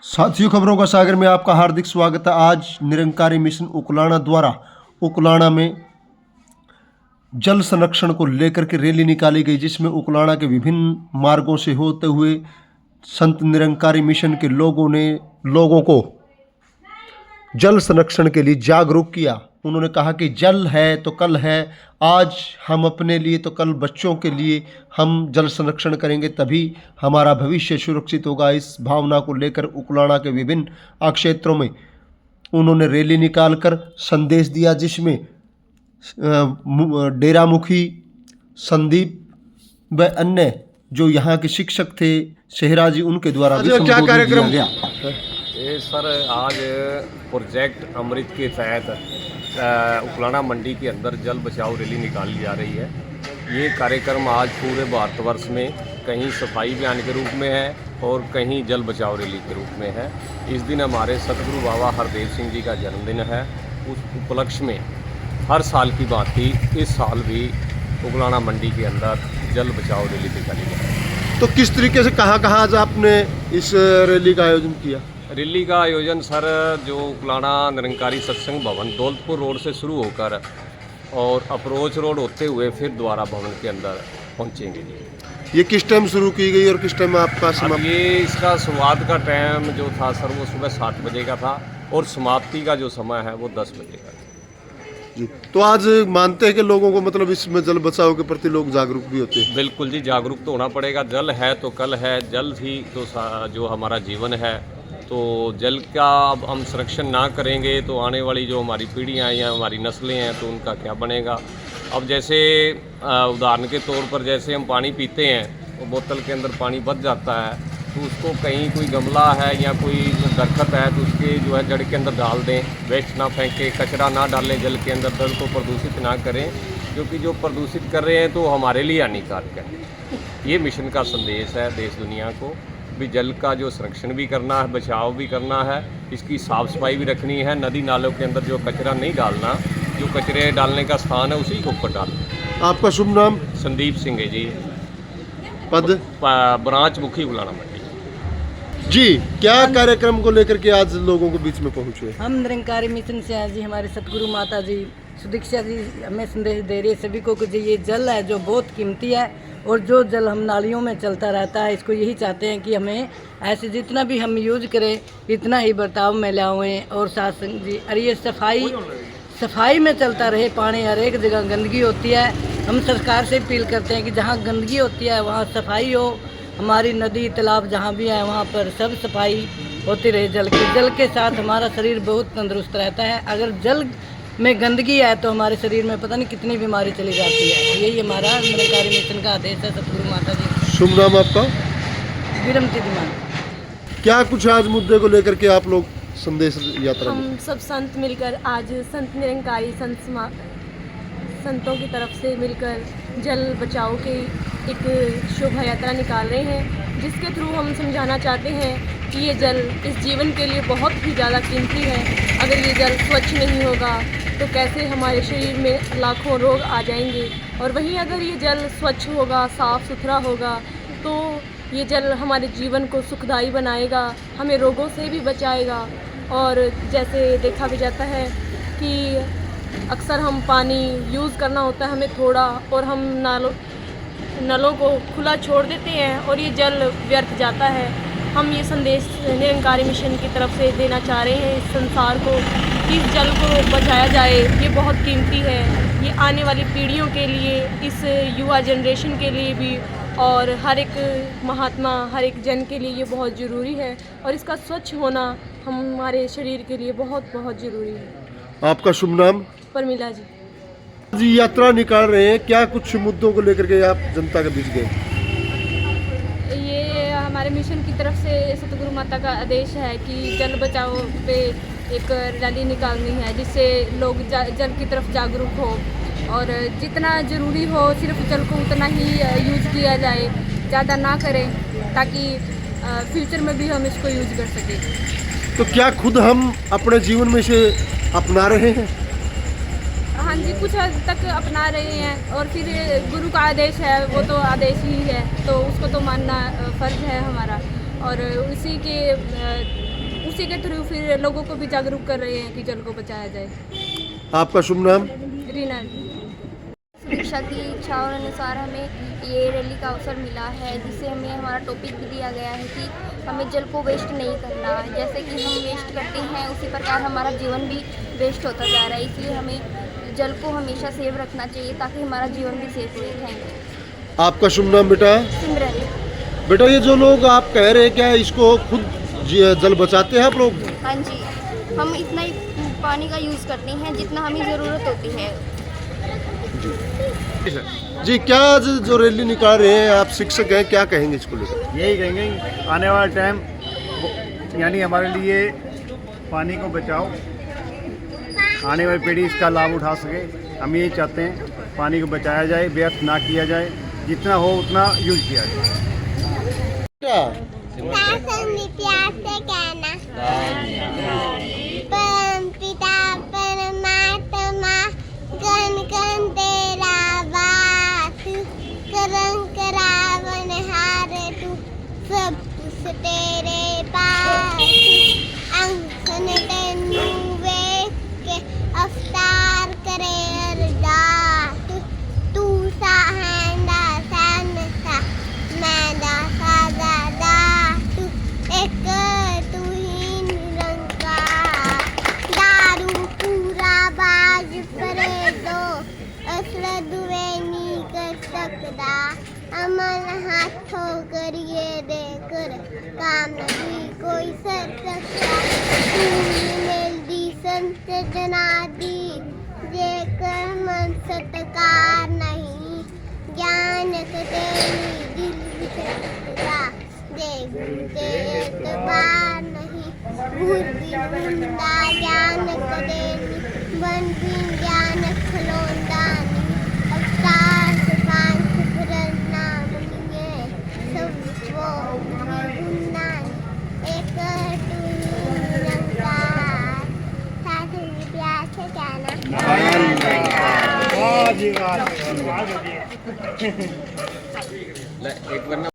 साथियों, खबरों का सागर में आपका हार्दिक स्वागत है। आज निरंकारी मिशन उकलाना द्वारा उकलाना में जल संरक्षण को लेकर के रैली निकाली गई, जिसमें उकलाना के विभिन्न मार्गों से होते हुए संत निरंकारी मिशन के लोगों को जल संरक्षण के लिए जागरूक किया। उन्होंने कहा कि जल है तो कल है, आज हम अपने लिए तो कल बच्चों के लिए हम जल संरक्षण करेंगे, तभी हमारा भविष्य सुरक्षित होगा। इस भावना को लेकर उकलाना के विभिन्न क्षेत्रों में उन्होंने रैली निकालकर संदेश दिया, जिसमें डेरा मुखी संदीप व अन्य जो यहाँ के शिक्षक थे शेहरा जी, उनके द्वारा क्या कार्यक्रम ये सर आज प्रोजेक्ट अमृत के तहत उकलाना मंडी के अंदर जल बचाओ रैली निकाली जा रही है। ये कार्यक्रम आज पूरे भारतवर्ष में कहीं सफाई अभियान के रूप में है और कहीं जल बचाओ रैली के रूप में है। इस दिन हमारे सतगुरु बाबा हरदेव सिंह जी का जन्मदिन है। उस उपलक्ष्य में हर साल की भांति इस साल भी उकलाना मंडी के अंदर जल बचाओ रैली निकाली गई। तो किस तरीके से कहाँ आज आपने इस रैली का आयोजन किया? रैली का आयोजन सर जो उकलाना निरंकारी सत्संग भवन दौलतपुर रोड से शुरू होकर और अप्रोच रोड होते हुए फिर द्वारा भवन के अंदर पहुंचेंगे जी। ये किस टाइम शुरू की गई और किस टाइम आपका समाप्त? ये इसका शुरुआत का टाइम जो था सर वो सुबह 7 बजे का था और समाप्ति का जो समय है वो 10 बजे का जी। तो आज मानते हैं कि लोगों को मतलब इसमें जल बचाव के प्रति लोग जागरूक भी होते हैं? बिल्कुल जी, जागरूक तो होना पड़ेगा। जल है तो कल है, जल ही तो जो हमारा जीवन है। तो जल का अब हम संरक्षण ना करेंगे तो आने वाली जो हमारी पीढ़ियाँ या हमारी नस्लें हैं तो उनका क्या बनेगा। अब जैसे उदाहरण के तौर पर जैसे हम पानी पीते हैं तो बोतल के अंदर पानी बच जाता है, तो उसको कहीं कोई गमला है या कोई दरख्त है तो उसके जो है जड़ के अंदर डाल दें। वेस्ट ना फेंकें, कचरा ना डालें जल के अंदर, जल को प्रदूषित ना करें, क्योंकि जो प्रदूषित कर रहे हैं तो हमारे लिए हानिकारक है। ये मिशन का संदेश है देश दुनिया को भी जल का जो संरक्षण भी करना है, बचाव भी करना है, इसकी साफ़ सफाई भी रखनी है। नदी नालों के अंदर जो कचरा नहीं डालना, जो कचरे डालने का स्थान है उसी के ऊपर डालना। आपका शुभ नाम? संदीप सिंह है जी, पद? ब्रांच मुखी उकलाना मंडी जी। क्या कार्यक्रम को लेकर के आज लोगों को बीच में पहुंचे? हम निरंकारी मिशन से हैं जी। हमारे सतगुरु माता जी सुदीक्षा जी हमें संदेश दे रही है सभी को कि ये जल है जो बहुत कीमती है, और जो जल हम नालियों में चलता रहता है, इसको यही चाहते हैं कि हमें ऐसे जितना भी हम यूज करें इतना ही बर्ताव में लाएं। और साथ जी और ये सफाई में चलता रहे पानी। हर एक जगह गंदगी होती है, हम सरकार से अपील करते हैं कि जहाँ गंदगी होती है वहाँ सफाई हो। हमारी नदी तालाब जहाँ भी है वहाँ पर सब सफाई होती रहे। जल के साथ हमारा शरीर बहुत तंदुरुस्त रहता है। अगर जल में गंदगी है तो हमारे शरीर में पता नहीं कितनी बीमारी चली जाती है। यही हमारा निरंकारी मिशन का आदेश है सतगुरु माता जी। शुभ नाम आपका? विरमती दिमान। क्या कुछ आज मुद्दे को लेकर के आप लोग संदेश यात्रा? हम सब संत मिलकर आज संत निरंकारी संतों की तरफ से मिलकर जल बचाओ की एक शोभा यात्रा निकाल रहे हैं, जिसके थ्रू हम समझाना चाहते हैं कि ये जल इस जीवन के लिए बहुत ही ज़्यादा कीमती है। अगर ये जल स्वच्छ नहीं होगा तो कैसे हमारे शरीर में लाखों रोग आ जाएंगे, और वहीं अगर ये जल स्वच्छ होगा, साफ़ सुथरा होगा, तो ये जल हमारे जीवन को सुखदायी बनाएगा, हमें रोगों से भी बचाएगा। और जैसे देखा भी जाता है कि अक्सर हम पानी यूज़ करना होता है हमें थोड़ा, और हम नलों को खुला छोड़ देते हैं और ये जल व्यर्थ जाता है। हम ये संदेश निरंकारी मिशन की तरफ से देना चाह रहे हैं इस संसार को कि इस जल को बचाया जाए। ये बहुत कीमती है, ये आने वाली पीढ़ियों के लिए, इस युवा जनरेशन के लिए भी, और हर एक महात्मा, हर एक जन के लिए ये बहुत ज़रूरी है। और इसका स्वच्छ होना हमारे शरीर के लिए बहुत बहुत ज़रूरी है। आपका शुभ नाम? परमिला जी। जी, यात्रा निकाल रहे हैं, क्या कुछ मुद्दों को लेकर के आप जनता के बीच गए? ये हमारे मिशन की तरफ से सतगुरु माता का आदेश है कि जल बचाओ पे एक रैली निकालनी है, जिससे लोग जल की तरफ जागरूक हो, और जितना ज़रूरी हो सिर्फ जल को उतना ही यूज़ किया जाए, ज़्यादा ना करें, ताकि फ्यूचर में भी हम इसको यूज़ कर सकें। तो क्या खुद हम अपने जीवन में इसे अपना रहे हैं? हाँ जी, कुछ हद तक अपना रहे हैं, और फिर गुरु का आदेश है वो तो आदेश ही है, तो उसको तो मानना फ़र्ज है हमारा। और उसी के उसी के थ्रू फिर लोगों को भी जागरूक कर रहे हैं कि जल को बचाया जाए। आपका शुभ नाम? रीना। शिक्षा की इच्छाओं अनुसार हमें ये रैली का अवसर मिला है, जिससे हमें हमारा टॉपिक भी दिया गया है कि हमें जल को वेस्ट नहीं करना। जैसे कि हम वेस्ट करते हैं उसी प्रकार हमारा जीवन भी वेस्ट होता जा रहा है, इसलिए हमें जल को हमेशा सेव रखना चाहिए ताकि हमारा जीवन भी सेफ रहे। Thank you. आपका शुभ नाम बेटा? सिमरन। बेटा ये जो लोग आप कह रहे हैं क्या इसको खुद जल बचाते हैं आप लोग? हाँ जी, हम इतना ही पानी का यूज़ करते हैं जितना हमें ज़रूरत होती है। जी, क्या आज जो रैली निकाल रहे हैं आप शिक्षक हैं, क्या कहेंगे इसको लेकर? यही कहेंगे आने वाला टाइम यानी हमारे लिए पानी को बचाओ, आने वाली पीढ़ी इसका लाभ उठा सके। हम यही चाहते हैं पानी को बचाया जाए, व्यर्थ ना किया जाए, जितना हो उतना यूज किया जाए। प्यार से कहना परम पिता परमात्मा गण गण तेरा बात करम करावन हार तू सब कुछ तेरे पास अंसन तेनू वेख के अवतार करे अरदास तू सा हैंदा सन सा मैं दा सा दादा तू एक तू ही निरंकार दारू पूरा बाज परे दो असल दुए नी कर सकदा अमल हाथों करिए देकर काम नहीं कोई सर सकता तू मिल दी संत जना दी जेकर मन सत्कार नहीं ज्ञान कतेली दिल विचरता देखते एतबार नहीं भूल बिंदा ज्ञान कतेली बन बिन ज्ञान खलोंदा नहीं अवतार पांच फरना मुनिए सब वो गुन्ना एक तू ही निरंकार साथ में प्यार से कहना। एक बार